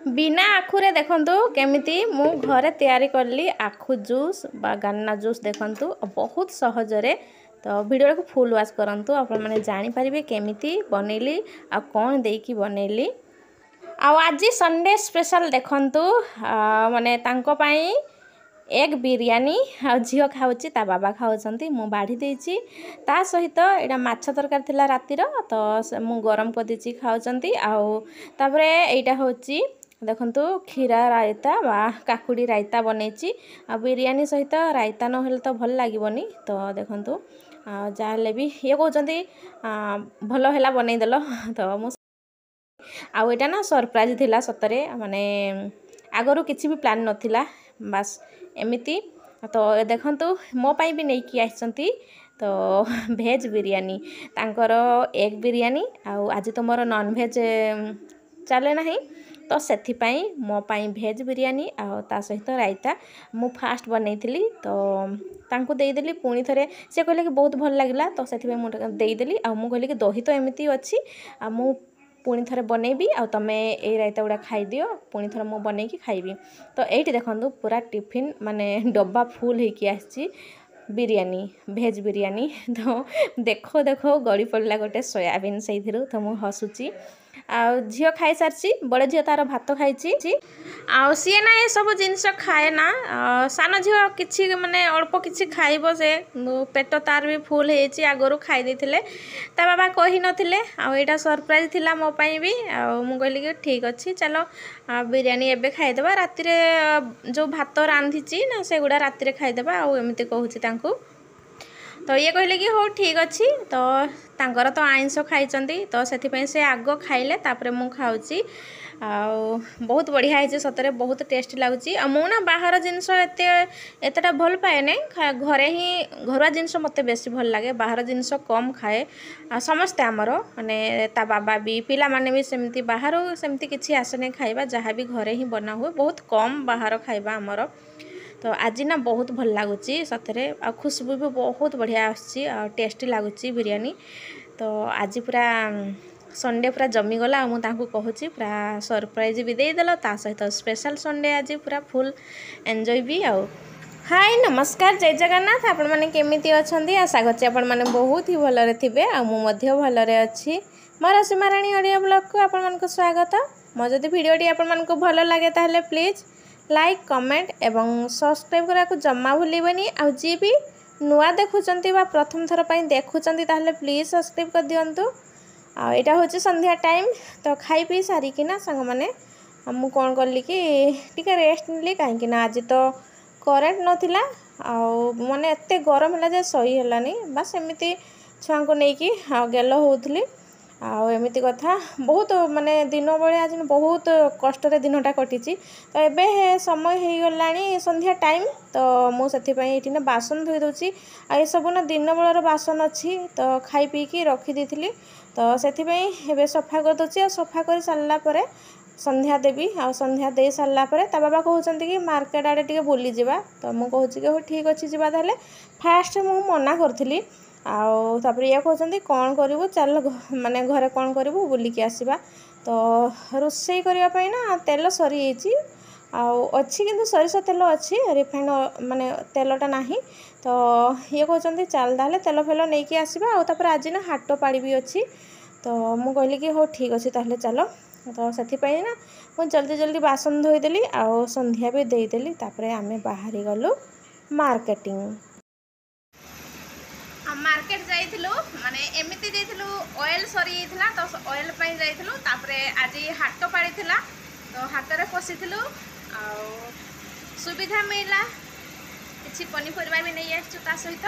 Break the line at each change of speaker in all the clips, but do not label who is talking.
बिना आखुरे देखंतु केमिति मु घरे तैयारी करली आखु जूस बा गन्ना जूस देखंतु बहुत सहजरे। तो वीडियो को फुल वाच करंतु आपण माने जानि परिबे केमिति बनैली आ कोन देकी बनैली। आ आज संडे स्पेशल देखंतु माने तांको पई एग बिरयानी आ झियो खाउची ता बाबा खाउचंती मु बाढी देची ता सहित एडा माछ तरकारी थिला रातिर तो मु गरम कर देची खाउचंती। आ तापरे एटा होची देखंतु खीरा रायता बा काकुड़ी रायता बनेची आ बिरयानी सहित रायता न हेल तो भल लागिबनी। तो देखंतु जाले भी ये कहउचंती भल हेला बनै देलो तो मु आ एटा ना सरप्राइज थिला सतरे माने आगरु किछि भी प्लान नथिला बस एमिति। तो देखंतु मो पाई भी नै कि आछंती तो भेज बिरयानी तांकर एग बिरयानी आ आज तो मोर नॉन भेज चले नाही तो सेथि पई मो पाई भेज बिरयानी आ ता सहित रायता मु फास्ट बनैथिली। तो तांको देई देली पुणी थरे से कहले कि बहुत भल लागला तो सेथि पई मु देई देली आ मु कहले कि दही तो एमिति अछि आ मु पुणी थरे बनेबी आ तमे ए रायता उडा खाइ दियो पुणी थरे मु बनै कि खाइबी। तो एठी देखंतु पूरा टिफिन माने डब्बा फुल हे कि आछि बिरयानी भेज बिरयानी। तो देखो देखो गड़ी पड़ला गोटे सोयाबीन सेथिरु तो मु हसुची आ झियो खाई सारची बड़ झियो तार भात खाइची आ सीए ना ए सब जिंस खाए ना सान झियो किछि माने अल्प किछि खाइबो से पेट तार भी फुल हेची आगरु खाइ देथिले ता बाबा कहि नथिले आ एटा सरप्राइज थिला मो पई भी आ मु कहली कि ठीक अछि चलो बिरयानी एबे खाइ देबा राति रे जो भात रांधिची ना से गुडा राति रे खाइ देबा आ एमिते कहूची तांको। तो ये कहले कि हो ठीक अच्छी तो तांकर तो आइंस खाइचंती तो सेथि पई से आगो खाइले तापरे मु खाउची आ बहुत बढ़िया है सतरे बहुत टेस्ट लागुची। आ मु ना बाहर जिनस एतेटा भल पाए नै घरे ही घरुआ जिनस मते बेसी भल लागे बाहर जिनस कम खाए समस्ते आमर माने ता बाबा भी पिला माने भी सेमती बाहर सेमती किछि आसे नै खाइबा जहाँ भी घरे ही बना हुए बहुत कम बाहर खाइबा आमर। तो आज ना बहुत भल लगुच सतरे आ खुशबू भी बहुत बढ़िया आसी टेस्टी लगुच बिरयानी। तो आज पूरा संडे पूरा जमीगला मुझे कहूँ पूरा सरप्राइज भी देदेल ता सहित स्पेशल संडे आज पूरा फुल एंजॉय भी आउ। हाय नमस्कार जय जगन्नाथ आपण मैंने केमिति अछंती आशा करछि आपण मैंने बहुत ही भलरे थिबे आ मु मध्य भलरे अछि। मोर सीमाराणी ऑडियो ब्लॉग को आपण मानको स्वागत। मो जदि वीडियोटी आपण मानको भल लागे ताहले प्लीज लाइक कमेंट एवं सब्सक्राइब करा को जम्मा भूलिबनी आ जी भी नुआ देखुचंती बा प्रथम थर पई देखुचंती ताहले प्लीज सब्सक्राइब कर दियंतु। आ एटा होची संध्या टाइम तो खाई पी सारी कि ना संग माने मु कोन करली कि टिके रेस्ट निली काहे कि ना आज तो करेंट नथिला आ माने एते गरम होला जे सही हलानी बस एमिति छुआ को नै कि गेलो होउथली आ एमिति कथा बहुत माने दिन बेले आज बहुत कष्ट दिनटा कटिची। तो एबे समय हो गलानी संध्या टाइम तो मुझे ये ना बासन धोई दूची आ ये सब ना दिन बेलर बासन अच्छी तो खाई पी की रखी दी तो से सफा कर दूची सफा कर सारा पर संध्या देवी आ संध्या दे सारा पर ता बाबा कहते कि मार्केट आड़े टे बुली जावा तो मुझे कहूँ कि हो ठीक अच्छे जावा ताले फास्ट मु मना करी आउे या कहते कौन करूँ चल माने घरे कौन करूँ बुलिकी आसवा। तो रोषे करने ना तेल सरी अच्छी किंतु सरिष तेल अच्छी रिफाइंड माने तेलटा नहीं तो ये कहते चल ताले तेल फेल नहीं कि आसवा आउे आज ना हाट पाड़ी भी अच्छी तो मु कहली कि हो ठीक अच्छे ताले चलो। तो से ना मुझे जल्दी जल्दी बासन धोईदेली आउ संध्या भी देदेली तापरे आमे बाहरी गलु मार्केटिंग मार्केट जाइथिलु माने एमिति जाइथिलु ऑयल सरी जाइथिला तो ऑयल पई जाइथिलु तापरे आज हाट पाड़ी थिला तो हाट रे पसिथिलु आ सुविधा मिला किछि पनीपरिबा भी नहीं आछू ता सहित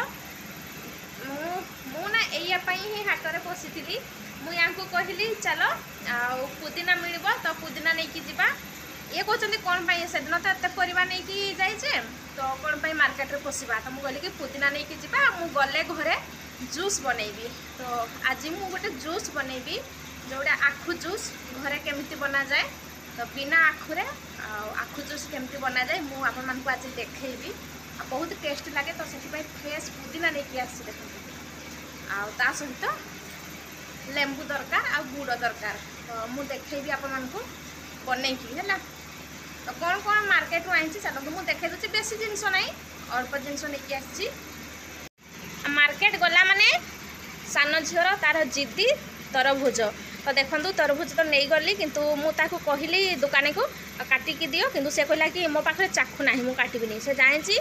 मु ना एया पई ही हाट रे पसिथिली मु यांको कहली चलो आ पुदीना मिलबो तो पुदीना नै कि जिबा ये कहते कौन पाई से दिन तो एत परिवा नहीं कि जाइए तो कौन पाई मार्केट रे पशिबा तो मुझे कि पुदीना नहीं कि जिबा मु गले घरे जूस बनैबी। तो आज मु गोटे जूस बनैबी जोड़ा आखु जूस घरे केमिति बना जाए तो बिना आखुरे आखु जूस केमिति बना जाए मु आपन मानकु आज देखैबी आ बहुत टेस्ट लागे तो से फ्रेश पुदीना नहीं कि आसी देखो आ ता सहित लेंबू दरकार आ गुड़ दरकार तो मु देखैबी आपन मानकु बनई है तो कौन कौन मार्केट आई चलते मुझे देखे दूसरी बेसी जिनस ना अल्प जिनस नहीं आसी मार्केट गला माने सान झीर तार जिद्दी तरभुज तो देखूँ तरभुज तो नहीं गली किंतु मुझे कहली दुकान को काटिकी दियो किंतु से कहला कि मो पाखे चाकू ना मुझे काटबी से जानी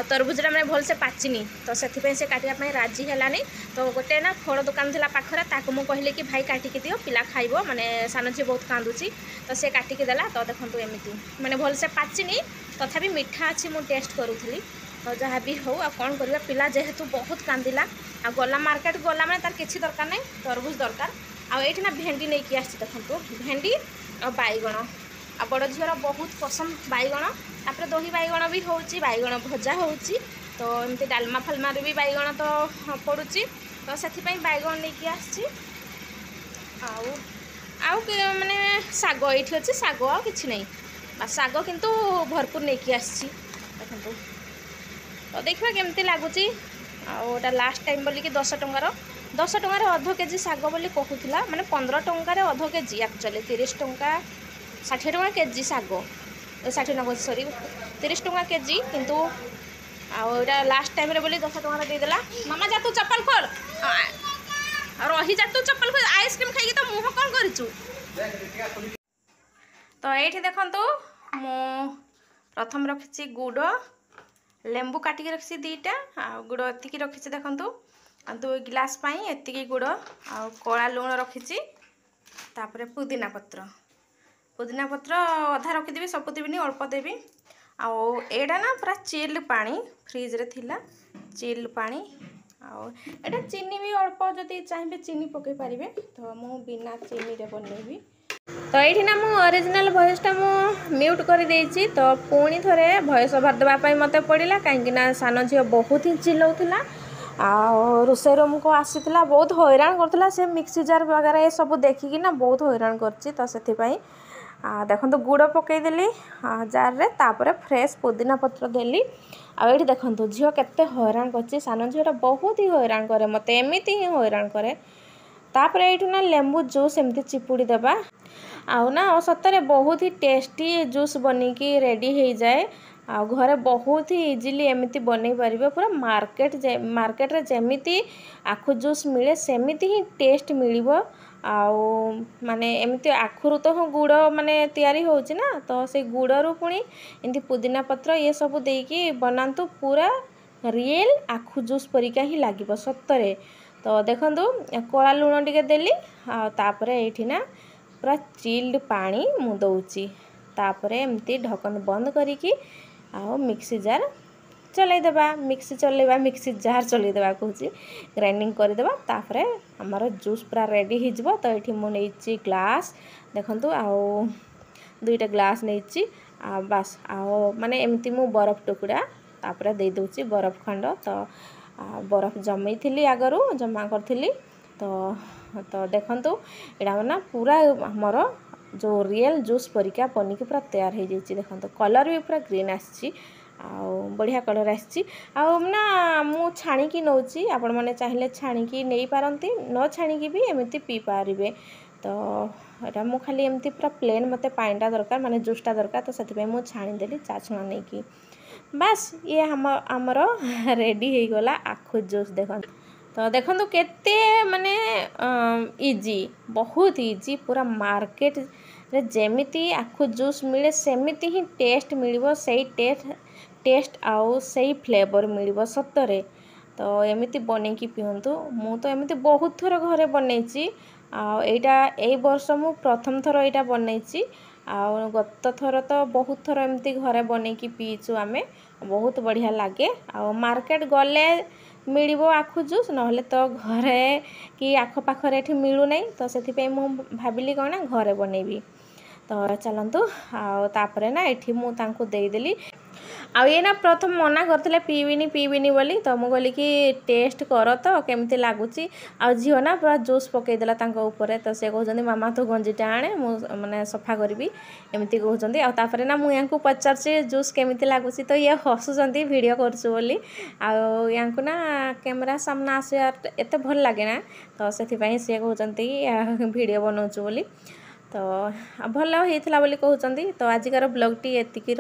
तरभुजटा मैंने भलसे पाचिनी तो से काटापी राजी है तो गोटे ना फल दुकान थी पाखरे ताकू मुझे कहली कि भाई काटिकी दियो पिला खाइब माने सान झी बहुत कांदुची तो से काटिकी देला तो देखो एमती मैंने भलसे पाचिनी तथापि मीठा अच्छी मुझे टेस्ट करूली तो जहाँ भी हो कौन करवा पिला जेहेतु बहुत कांदिला आ गला मार्केट गला मैंने तार किसी दरकार नहीं तरबुज दरकार आठ ना भेंडी नहीं कि आसी देखो भेंडी और बैगण आ बड़ झीर बहुत पसंद बैगण तापर दही बैगण भी हो बैगण भजा हो तो एमती डालमा फालमा भी बैगण तो पड़ुची तो से बैगण नहीं कि आसी माने शाग ये अच्छे शाग कि नहीं शाग किंतु भरपूर नहीं कि आसी देखो तो देखा केमती लगुच आटा लास्ट टाइम बोल कि 10 टंकार अध केजी शाग बोली कहूला माने 15 टंकार अध केजी एक्चुअली 30 टंका 60 टंका केजी शाग 60 टंका सॉरी 30 टंका केजी किंतु आटा लास्ट टाइम रे बोली 10 टंकार देदेला मामा जा तू चप्पल खोल रही जा तू चप्पल खोल आइसक्रीम खाई तो मुह कौन कर तो ये देखु मु प्रथम रखी गुड़ लेंबू काटिक रखी दीटा आ गुड़ एतिकी रखी देखु 2 गिलास पाई एतिकी गुड़ आ कला लुण रखी तापर पुदीना पत्र अधा रखीदेवी सब देवी अल्प देवी आटा ना पूरा चिल्ड पानी फ्रिज रे थिला चिल्ड पानी आटा चीनी भी अल्प जदि चाहिए चीनी पकई पारे तो मु बिना चीनी रे बनैबी तो ये ना मु ओरिजिनल वॉइसटा मु म्यूट कर देछि तो पुणी थोड़े वॉइस ओवर देवाई मत पड़ा कहीं सान झील बहुत ही चिल्लाउला रोषे रूम को आसीला बहुत हैरान करता से मिक्सी जार वगैरह ये सब देखिकी ना बहुत हैरान करछि तो से देखो गुड़ पकईदेली जार रे तापर फ्रेश पुदीना पत्र देली आठ देखो झील केते हैरान कर सान झील बहुत ही हैरान करे मत एमती ही हैरान करे तापर ये ना लेंबू जूस एमती चिपुड़ी देबा आउ ना सतरे बहुत ही टेस्टी जूस बनिकी रेडी हो जाए आ घरे बहुत ही इजीली एमती बन पारे पूरा मार्केट रे जेमिति आखु जूस मिले सेमिति ही टेस्ट मिलिबो आउ माने एमती आखुरु तो गुड़ माने तैयारी होउची ना तो से गुड़रू पुणी एमती पुदीना पत्र ये सब देकी बनातु पूरा रियल आखु जूस परिका ही लागिबो सतरे तो देखंतु कला लुण टिके देली तापर एठी ना पूरा चिल्ड पानी मु दउची तापर एमती ढक्कन बंद करिकी आ मिक्सी जार चलैदेबा मिक्सी चलेबा मिक्सी जार चलैदेबा कहूँ ग्राइंडिंग करदेबा तापर आमर जूस पूरा रेडी हो तो ये मुझे ग्लास देखंतु आउ 2टा ग्लास नहीं बास आओ माने एमती मु बरफ टुकड़ा तापर दे दूची बरफ खंड तो बरफ जमई थी आगरू जमा करी तो देखंतु एटा ना पूरा हमर जो रियल जूस परिका बनिकी पूरा तैयार हो जाइए देखो कलर भी पूरा ग्रीन आसी बढ़िया कलर आसी ना मु छाणिकी नौची आपण मैंने चाहिए छाणिकी नहीं पारती न छाणिकी भी एमती पी पारे तो यहाँ मु खाली एमती पूरा प्लेन मत पानीटा दरकार माने जूसटा दरकार तो से मुझे छाणीदेली चा छुणा नहीं कि बास ये आमर रेडी हो गला आखु जूस देखो तो देखो केते माने इजी बहुत इजी पूरा मार्केट रे जेमिति आखु जूस मिले सेमिति ही टेस्ट मिलिबो सही टेस्ट आउ सही फ्लेवर मिलिबो सतरे तो एमिति बनेकी पियंतु मु तो एमिति बहुत थर घरे बनैछि एटा ए वर्ष मु प्रथम थर एटा बनैछि गत थर तो बहुत थर एमती घरे बनैकी पीचु आमे बहुत बढ़िया लगे मार्केट गले मिलिबो आखु जूस नहले तो घरे कि आख पाखरे एठी मिलु नै तो सेथि मु भाबिली कोना घरे बनैबी तो चलतु तापरे ना एठी मु तांको देदेली ये ना प्रथम मना करते पीबिनी बोली तो मुझे कहली कि टेस्ट कर तो केमती लगुच झील ना पूरा जूस पकईदेला ऊपर तो से कहते मामा तू गंजीटा आने मैंने सफा करी एमती कहते आपर ना मुझे पचार जूस केमती लगुच तो ये हसुँच भिडियो करूँ या ना कैमेरा सामना आसवा एत भल लगे ना तो से सी कहते भिडियो बनाऊँ बोली ତ ଭଲ ହେଇଥିଲା ବୋଲି କହୁଛନ୍ତି। ତ ଆଜିକାର ବ୍ଲଗ୍ଟି ଏତିକି